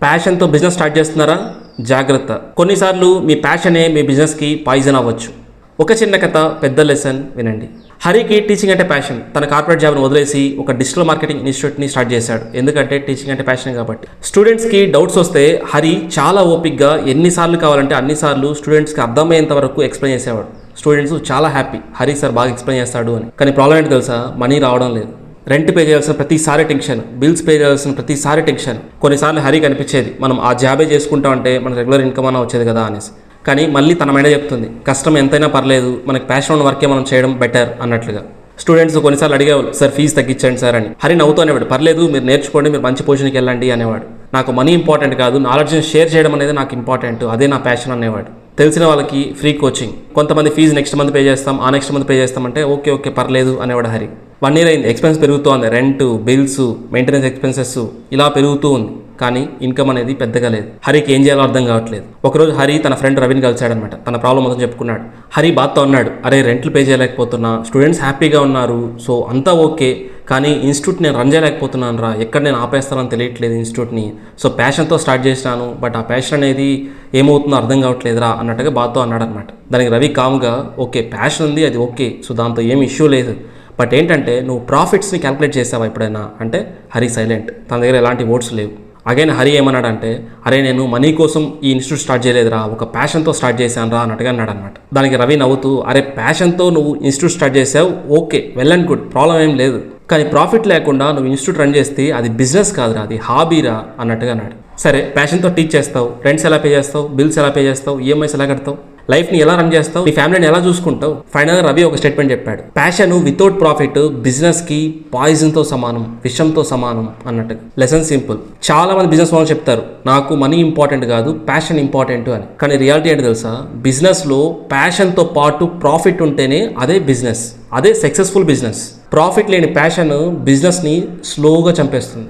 ప్యాషన్తో business start చేస్తున్నారా? జాగ్రత్త. కొన్నిసార్లు మీ ప్యాషనే మీ బిజినెస్కి పాయిజన్ అవ్వచ్చు. ఒక చిన్న కథ, పెద్ద లెసన్ వినండి. హరికి టీచింగ్ అంటే ప్యాషన్. తన కార్పొరేట్ జాబ్ను వదిలేసి ఒక డిజిటల్ మార్కెటింగ్ ఇన్స్టిట్యూట్ని స్టార్ట్ చేశాడు. ఎందుకంటే టీచింగ్ అంటే ప్యాషన్ కాబట్టి. స్టూడెంట్స్కి డౌట్స్ వస్తే హరి చాలా ఓపిక్గా ఎన్నిసార్లు కావాలంటే అన్నిసార్లు స్టూడెంట్స్కి అర్థమయ్యేంత వరకు ఎక్స్ప్లెయిన్ చేసేవాడు. స్టూడెంట్స్ చాలా హ్యాపీ, హరి సార్ బాగా ఎక్స్ప్లెయిన్ చేస్తాడు అని. కానీ ప్రాబ్లం ఏంటి తెలుసా? మనీ రావడం లేదు. రెంట్ పే చేయాల్సిన ప్రతిసారి టెన్షన్, బిల్స్ పే చేయాల్సిన ప్రతిసారి టెన్షన్. కొన్నిసార్లు హరికి అనిపించేది మనం ఆ జాబే చేసుకుంటా ఉంటే మన రెగ్యులర్ ఇన్కమ్ అన్న వచ్చేది కదా అనేసి. కానీ మళ్ళీ తన మైండ్ చెప్తుంది కష్టం ఎంతైనా పర్లేదు, మనకి ప్యాషన్ ఉన్న వర్కే మనం చేయడం బెటర్ అన్నట్లుగా. స్టూడెంట్స్ కొన్నిసార్లు అడిగేవాళ్ళు, సార్ ఫీజు తగ్గించండి సార్ అని. హరి నవ్వుతూ అనేవాడు, పర్లేదు మీరు నేర్చుకోండి, మీరు మంచి పొజిషన్కి వెళ్ళండి అనేవాడు. నాకు మనీ ఇంపార్టెంట్ కాదు, నాలెడ్జ్ని షేర్ చేయడం అనేది నాకు ఇంపార్టెంట్, అదే నా ప్యాషన్ అనేవాడు. తెలిసిన వాళ్ళకి ఫ్రీ కోచింగ్, కొంతమంది ఫీజు నెక్స్ట్ మంత్ పే చేస్తాం, ఆ నెక్స్ట్ మంత్ పే చేస్తామంటే ఓకే పర్లేదు అనేవాడు హరి. 1 year అయింది, ఎక్స్పెన్స్ పెరుగుతూ ఉంది, రెంట్, బిల్స్, మెయింటెనెన్స్ ఎక్స్పెన్సెస్ ఇలా పెరుగుతూ ఉంది. కానీ ఇన్కమ్ అనేది పెద్దగా లేదు. హరికి ఏం చేయాలో అర్థం కావట్లేదు. ఒకరోజు హరి తన ఫ్రెండ్ రవిని కలిశాడనమాట. తన ప్రాబ్లం మొత్తం చెప్పుకున్నాడు. హరి బాధతో అన్నాడు, అరే రెంట్లు పే చేయలేకపోతున్నా, స్టూడెంట్స్ హ్యాపీగా ఉన్నారు, సో అంతా ఓకే, కానీ ఇన్స్టిట్యూట్ నేను రన్ చేయలేకపోతున్నాను రా, ఎక్కడ నేను ఆపేస్తానని తెలియట్లేదు ఇన్స్టిట్యూట్ని. సో ప్యాషన్తో స్టార్ట్ చేసినాను, బట్ ఆ ప్యాషన్ అనేది ఏమవుతుందో అర్థం కావట్లేదురా అన్నట్టుగా బాధతో అన్నాడు అనమాట. దానికి రవి కామ్గా, ఓకే ప్యాషన్ ఉంది, అది ఓకే, సో దాంతో ఏం ఇష్యూ లేదు, బట్ ఏంటంటే నువ్వు ప్రాఫిట్స్ని క్యాల్కులేట్ చేసావా ఎప్పుడైనా అంటే? హరి సైలెంట్, తన దగ్గర ఎలాంటి వర్డ్స్ లేవు. అగైన్ హరి ఏమన్నాడంటే, అరే నేను మనీ కోసం ఈ ఇన్స్టిట్యూట్ స్టార్ట్ చేయలేదురా, ఒక ప్యాషన్తో స్టార్ట్ చేశాను రా అన్నట్టుగా అన్నాడు అనమాట. దానికి రవి నవ్వుతూ, అరే ప్యాషన్తో నువ్వు ఇన్స్టిట్యూట్ స్టార్ట్ చేసావు, okay well and good, problem ఏం లేదు, కానీ ప్రాఫిట్ లేకుండా నువ్వు ఇన్స్టిట్యూట్ రన్ చేస్తే అది బిజినెస్ కాదురా, అది హాబీరా అన్నట్టుగా అన్నాడు. సరే ప్యాషన్తో టీచ్ చేస్తావు, రెంట్స్ ఎలా పే చేస్తావు, బిల్స్ ఎలా పే చేస్తావు, ఈఎంఐస్ ఎలా కడతావు, లైఫ్ని ఎలా రన్ చేస్తావు, నీ ఫ్యామిలీని ఎలా చూసుకుంటావు? ఫైనల్గా రవి ఒక స్టేట్మెంట్ చెప్పాడు, ప్యాషన్ వితౌట్ ప్రాఫిట్ బిజినెస్కి పాయిజన్తో సమానం, విషంతో సమానం అన్నట్టు. Lesson simple. చాలా మంది బిజినెస్ వాళ్ళు చెప్తారు నాకు మనీ ఇంపార్టెంట్ కాదు, ప్యాషన్ ఇంపార్టెంట్ అని. కానీ రియాలిటీ ఏంటి తెలుసా? బిజినెస్లో ప్యాషన్తో పాటు ప్రాఫిట్ ఉంటేనే అదే బిజినెస్, అదే సక్సెస్ఫుల్ బిజినెస్. ప్రాఫిట్ లేని ప్యాషన్ బిజినెస్ని స్లోగా చంపేస్తుంది.